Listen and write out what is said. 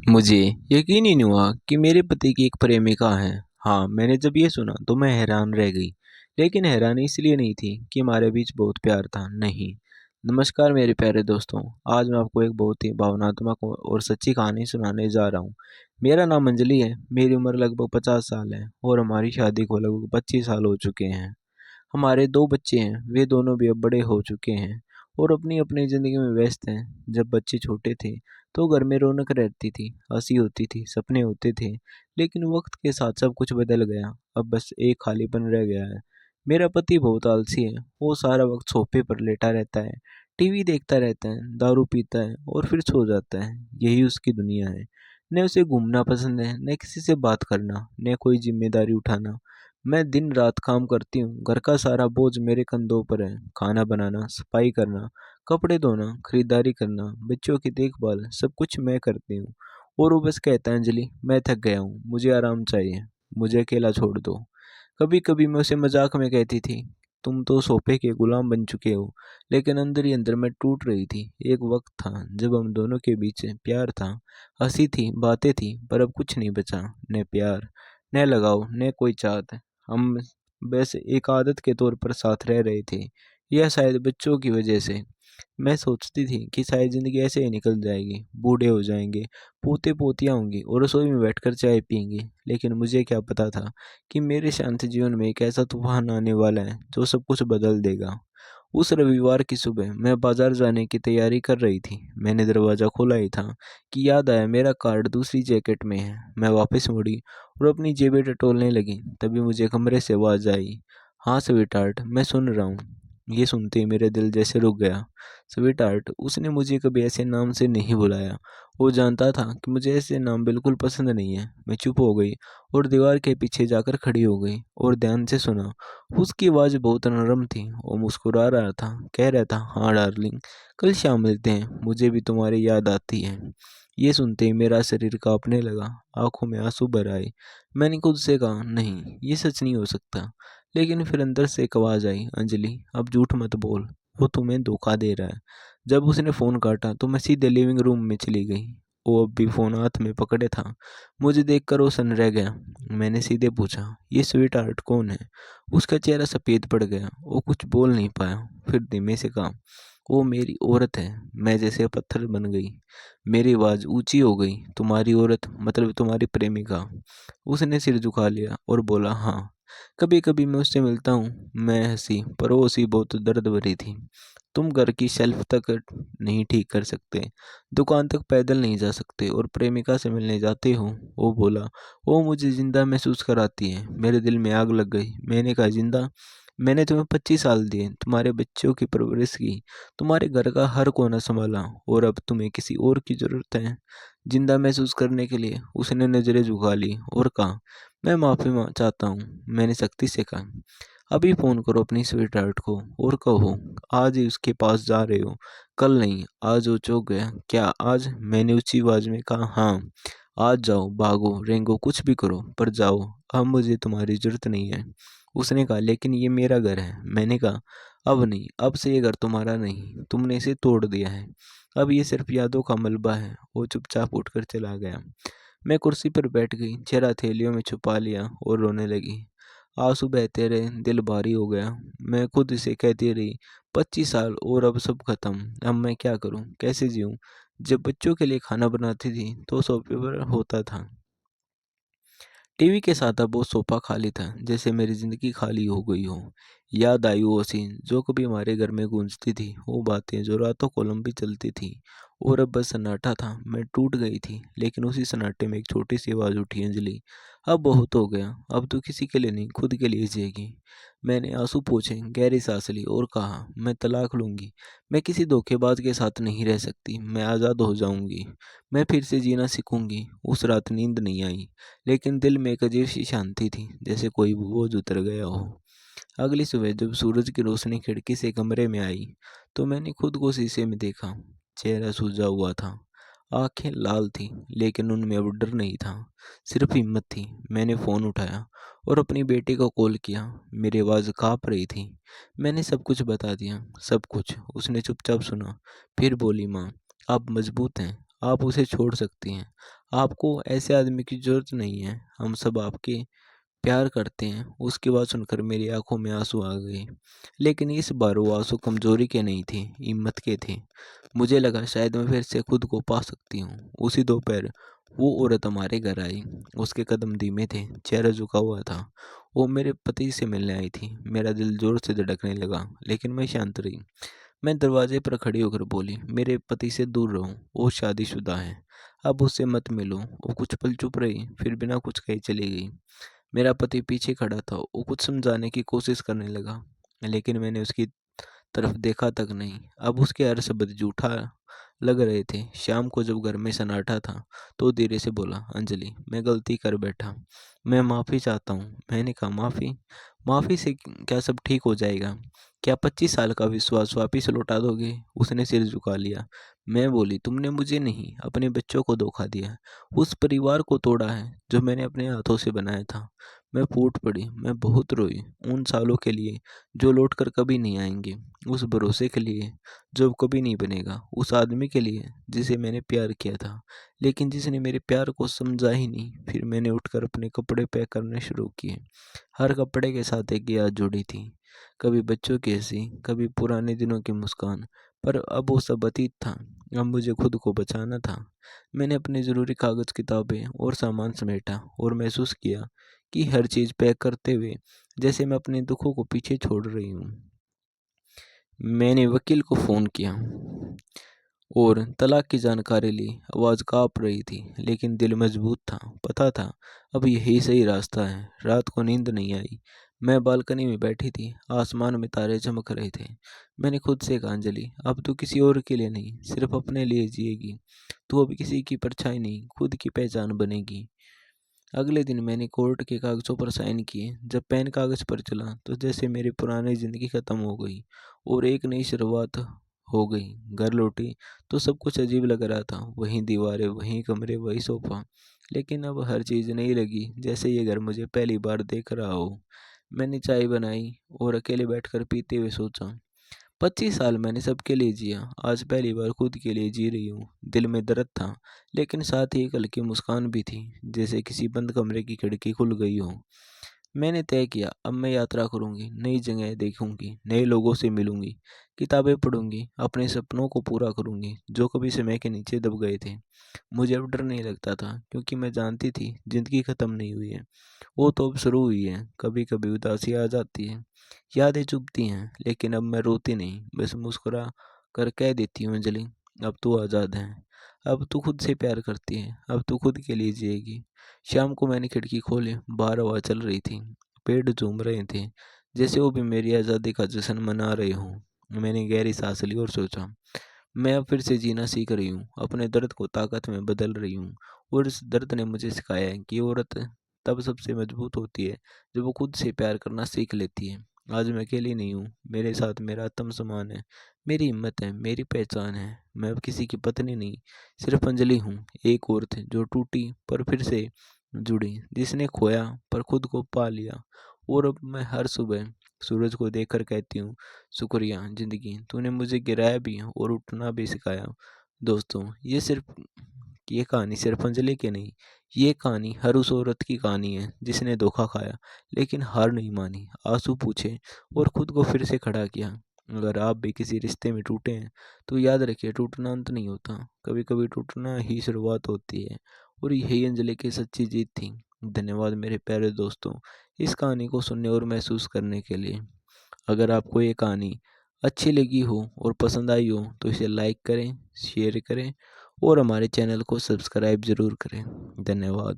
मुझे यकीन ही नहीं हुआ कि मेरे पति की एक प्रेमिका है। हाँ, मैंने जब ये सुना तो मैं हैरान रह गई। लेकिन हैरानी इसलिए नहीं थी कि हमारे बीच बहुत प्यार था, नहीं। नमस्कार मेरे प्यारे दोस्तों। आज मैं आपको एक बहुत ही भावनात्मक और सच्ची कहानी सुनाने जा रहा हूँ। मेरा नाम अंजलि है, मेरी उम्र लगभग 50 साल है और हमारी शादी को लगभग 25 साल हो चुके हैं। हमारे 2 बच्चे हैं, वे दोनों भी अब बड़े हो चुके हैं और अपनी-अपनी ज़िंदगी में व्यस्त हैं। जब बच्चे छोटे थे, तो घर में रौनक रहती थी, हँसी होती थी, सपने होते थे। लेकिन वक़्त के साथ सब कुछ बदल गया, अब बस एक खालीपन रह गया है। मेरा पति बहुत आलसी है, वो सारा वक़्त सोफ़े पर लेटा रहता है, टीवी देखता रहता है, दारू पीता है और फिर सो जाता है। यही उसकी दुनिया है। न उसे घूमना पसंद है, न किसी से बात करना, न कोई ज़िम्मेदारी उठाना। मैं दिन रात काम करती हूँ, घर का सारा बोझ मेरे कंधों पर है। खाना बनाना, सफाई करना, कपड़े धोना, खरीदारी करना, बच्चों की देखभाल, सब कुछ मैं करती हूँ। और वो बस कहता है, अंजलि मैं थक गया हूँ, मुझे आराम चाहिए, मुझे अकेला छोड़ दो। कभी कभी मैं उसे मजाक में कहती थी, तुम तो सोफे के गुलाम बन चुके हो। लेकिन अंदर ही अंदर मैं टूट रही थी। एक वक्त था जब हम दोनों के बीच प्यार था, हंसी थी, बातें थी, पर अब कुछ नहीं बचा। न प्यार, न लगाव, न कोई चाहत। हम बस एक आदत के तौर पर साथ रह रहे थे। यह शायद बच्चों की वजह से। मैं सोचती थी कि शायद ज़िंदगी ऐसे ही निकल जाएगी, बूढ़े हो जाएंगे, पोते पोतियाँ होंगी और रसोई में बैठकर चाय पियेंगे। लेकिन मुझे क्या पता था कि मेरे शांत जीवन में एक ऐसा तूफान आने वाला है जो सब कुछ बदल देगा। उस रविवार की सुबह मैं बाजार जाने की तैयारी कर रही थी। मैंने दरवाज़ा खोला ही था कि याद आया, मेरा कार्ड दूसरी जैकेट में है। मैं वापस मुड़ी और अपनी जेबें टटोलने लगी। तभी मुझे कमरे से आवाज़ आई, हाँ स्वीटहार्ट, मैं सुन रहा हूँ। ये सुनते ही मेरे दिल जैसे रुक गया। स्वीटहार्ट, उसने मुझे कभी ऐसे नाम से नहीं बुलाया। वो जानता था कि मुझे ऐसे नाम बिल्कुल पसंद नहीं है। मैं चुप हो गई और दीवार के पीछे जाकर खड़ी हो गई और ध्यान से सुना। उसकी आवाज़ बहुत नरम थी। वो मुस्कुरा रहा था, कह रहा था, हाँ डार्लिंग, कल शाम मिलते हैं, मुझे भी तुम्हारी याद आती है। ये सुनते ही मेरा शरीर कांपने लगा, आंखों में आंसू भर आए। मैंने खुद से कहा, नहीं, ये सच नहीं हो सकता। लेकिन फिर अंदर से एक आवाज़ आई, अंजलि अब झूठ मत बोल, वो तुम्हें धोखा दे रहा है। जब उसने फ़ोन काटा तो मैं सीधे लिविंग रूम में चली गई। वो अब भी फ़ोन हाथ में पकड़े था। मुझे देखकर वो सन रह गया। मैंने सीधे पूछा, ये स्वीट हार्ट कौन है? उसका चेहरा सफ़ेद पड़ गया। वो कुछ बोल नहीं पाया। फिर धीमे से कहा, वो मेरी औरत है। मैं जैसे पत्थर बन गई। मेरी आवाज़ ऊंची हो गई, तुम्हारी औरत मतलब तुम्हारी प्रेमिका? उसने सिर झुका लिया और बोला, हाँ, कभी कभी मैं उससे मिलता हूँ। मैं हंसी, पर वो हंसी बहुत दर्द भरी थी। तुम घर की शेल्फ तक नहीं ठीक कर सकते, दुकान तक पैदल नहीं जा सकते और प्रेमिका से मिलने जाते हो? वो बोला, वो मुझे जिंदा महसूस कराती है। मेरे दिल में आग लग गई। मैंने कहा, जिंदा? मैंने तुम्हें 25 साल दिए, तुम्हारे बच्चों की परवरिश की, तुम्हारे घर का हर कोना संभाला, और अब तुम्हें किसी और की जरूरत है जिंदा महसूस करने के लिए? उसने नजरें झुका ली और कहा, मैं माफी चाहता हूँ। मैंने सख्ती से कहा, अभी फ़ोन करो अपनी स्वीटहार्ट को और कहो आज ही उसके पास जा रहे हो, कल नहीं। आज वो चौंक गया। क्या आज? मैंने ऊंची आवाज़ में कहा, हाँ, आज जाओ, भागो, रेंगो, कुछ भी करो, पर जाओ। अब मुझे तुम्हारी ज़रूरत नहीं है। उसने कहा, लेकिन ये मेरा घर है। मैंने कहा, अब नहीं, अब से ये घर तुम्हारा नहीं, तुमने इसे तोड़ दिया है। अब ये सिर्फ यादों का मलबा है। वो चुपचाप उठकर चला गया। मैं कुर्सी पर बैठ गई, चेहरा हथेलियों में छुपा लिया और रोने लगी। आंसू बहते रहे, दिल भारी हो गया। मैं खुद से कहती रही, 25 साल और अब सब खत्म। अब मैं क्या करूं, कैसे जीऊं? जब बच्चों के लिए खाना बनाती थी तो सोफे पर होता था। टीवी के साथ अब वो सोफा खाली था, जैसे मेरी जिंदगी खाली हो गई हो। याद आई वो सीन जो कभी हमारे घर में गूंजती थी, वो बातें जो रातों को लंबी चलती थी। और अब बस सन्नाटा था। मैं टूट गई थी, लेकिन उसी सन्नाटे में एक छोटी सी आवाज़ उठी, अंजलि, अब बहुत हो गया, अब तो किसी के लिए नहीं, खुद के लिए जिएगी। मैंने आंसू पोंछे, गहरी सांस ली और कहा, मैं तलाक लूंगी। मैं किसी धोखेबाज के साथ नहीं रह सकती। मैं आज़ाद हो जाऊंगी। मैं फिर से जीना सीखूंगी। उस रात नींद नहीं आई, लेकिन दिल में एक अजीब सी शांति थी, जैसे कोई बोझ उतर गया हो। अगली सुबह जब सूरज की रोशनी खिड़की से कमरे में आई, तो मैंने खुद को शीशे में देखा। चेहरा सूजा हुआ था, आंखें लाल थी, लेकिन उनमें अब डर नहीं था, सिर्फ हिम्मत थी। मैंने फ़ोन उठाया और अपनी बेटी को कॉल किया। मेरी आवाज़ काँप रही थी। मैंने सब कुछ बता दिया, सब कुछ। उसने चुपचाप सुना, फिर बोली, माँ, आप मजबूत हैं, आप उसे छोड़ सकती हैं। आपको ऐसे आदमी की ज़रूरत नहीं है। हम सब आपके प्यार करते हैं। उसकी बात सुनकर मेरी आंखों में आंसू आ गए। लेकिन इस बार वो आंसू कमजोरी के नहीं थे, हिम्मत के थे। मुझे लगा शायद मैं फिर से खुद को पा सकती हूँ। उसी दोपहर वो औरत हमारे घर आई। उसके कदम धीमे थे, चेहरा झुका हुआ था। वो मेरे पति से मिलने आई थी। मेरा दिल जोर से धड़कने लगा, लेकिन मैं शांत रही। मैं दरवाजे पर खड़ी होकर बोली, मेरे पति से दूर रहो, वो शादीशुदा है। अब उससे मत मिलो। वो कुछ पल चुप रही, फिर बिना कुछ कहे चली गई। मेरा पति पीछे खड़ा था। वो कुछ समझाने की कोशिश करने लगा, लेकिन मैंने उसकी तरफ देखा तक नहीं। अब उसके हर शब्द झूठा लग रहे थे। शाम को जब घर में सन्नाटा था, तो धीरे से बोला, अंजलि, मैं गलती कर बैठा, मैं माफ़ी चाहता हूँ। मैंने कहा, माफ़ी? माफ़ी से क्या सब ठीक हो जाएगा? क्या 25 साल का विश्वास वापिस लौटा दोगे? उसने सिर झुका लिया। मैं बोली, तुमने मुझे नहीं, अपने बच्चों को धोखा दिया, उस परिवार को तोड़ा है जो मैंने अपने हाथों से बनाया था। मैं फूट पड़ी, मैं बहुत रोई, उन सालों के लिए जो लौट कर कभी नहीं आएंगे, उस भरोसे के लिए जो अब कभी नहीं बनेगा, उस आदमी के लिए जिसे मैंने प्यार किया था, लेकिन जिसने मेरे प्यार को समझा ही नहीं। फिर मैंने उठकर अपने कपड़े पैक करने शुरू किए। हर कपड़े के साथ एक याद जुड़ी थी, कभी बच्चों की हंसी, कभी पुराने दिनों की मुस्कान। पर अब वो सब अतीत था। अब मुझे खुद को बचाना था। मैंने अपने ज़रूरी कागज़, किताबें और सामान समेटा और महसूस किया कि हर चीज़ पैक करते हुए जैसे मैं अपने दुखों को पीछे छोड़ रही हूँ। मैंने वकील को फ़ोन किया और तलाक की जानकारी ली। आवाज़ काँप रही थी, लेकिन दिल मजबूत था। पता था अब यही सही रास्ता है। रात को नींद नहीं आई। मैं बालकनी में बैठी थी, आसमान में तारे चमक रहे थे। मैंने खुद से कहा, अंजलि, अब तू किसी और के लिए नहीं, सिर्फ अपने लिए जिएगी। तू अब किसी की परछाई नहीं, खुद की पहचान बनेगी। अगले दिन मैंने कोर्ट के कागज़ों पर साइन किए। जब पेन कागज़ पर चला, तो जैसे मेरी पुरानी ज़िंदगी ख़त्म हो गई और एक नई शुरुआत हो गई। घर लौटी तो सब कुछ अजीब लग रहा था। वहीं दीवारें, वहीं कमरे, वही सोफ़ा। लेकिन अब हर चीज़ नई लगी, जैसे ये घर मुझे पहली बार देख रहा हो। मैंने चाय बनाई और अकेले बैठकर पीते हुए सोचा, 25 साल मैंने सबके लिए जिया, आज पहली बार खुद के लिए जी रही हूँ। दिल में दर्द था, लेकिन साथ ही एक हल्की मुस्कान भी थी, जैसे किसी बंद कमरे की खिड़की खुल गई हो। मैंने तय किया, अब मैं यात्रा करूंगी, नई जगह देखूंगी, नए लोगों से मिलूंगी, किताबें पढ़ूंगी, अपने सपनों को पूरा करूंगी जो कभी समय के नीचे दब गए थे। मुझे अब डर नहीं लगता था, क्योंकि मैं जानती थी जिंदगी खत्म नहीं हुई है, वो तो अब शुरू हुई है। कभी कभी उदासी आ जाती है, यादें चुभती हैं, लेकिन अब मैं रोती नहीं, बस मुस्कुरा कर कह देती हूँ, अंजलि, अब तू आज़ाद है। अब तू खुद से प्यार करती है, अब तू खुद के लिए जिएगी। शाम को मैंने खिड़की खोली, बाहर हवा चल रही थी, पेड़ झूम रहे थे, जैसे वो भी मेरी आज़ादी का जश्न मना रहे हों। मैंने गहरी सांस ली और सोचा, मैं अब फिर से जीना सीख रही हूँ, अपने दर्द को ताकत में बदल रही हूँ। और इस दर्द ने मुझे सिखाया है कि औरत तब सबसे मजबूत होती है जब वो खुद से प्यार करना सीख लेती है। आज मैं अकेली नहीं हूँ, मेरे साथ मेरा आत्मसम्मान है, मेरी हिम्मत है, मेरी पहचान है। मैं अब किसी की पत्नी नहीं, सिर्फ अंजलि हूँ, एक औरत जो टूटी पर फिर से जुड़ी, जिसने खोया पर खुद को पा लिया। और अब मैं हर सुबह सूरज को देखकर कहती हूँ, शुक्रिया ज़िंदगी, तूने मुझे गिराया भी और उठना भी सिखाया। दोस्तों, ये कहानी सिर्फ अंजलि की नहीं, ये कहानी हर उस औरत की कहानी है जिसने धोखा खाया, लेकिन हार नहीं मानी, आंसू पूछे और खुद को फिर से खड़ा किया। अगर आप भी किसी रिश्ते में टूटे हैं, तो याद रखिए, टूटना अंत नहीं होता, कभी कभी टूटना ही शुरुआत होती है। और यही अंजलि की सच्ची जीत थी। धन्यवाद मेरे प्यारे दोस्तों, इस कहानी को सुनने और महसूस करने के लिए। अगर आपको ये कहानी अच्छी लगी हो और पसंद आई हो, तो इसे लाइक करें, शेयर करें और हमारे चैनल को सब्सक्राइब ज़रूर करें। धन्यवाद।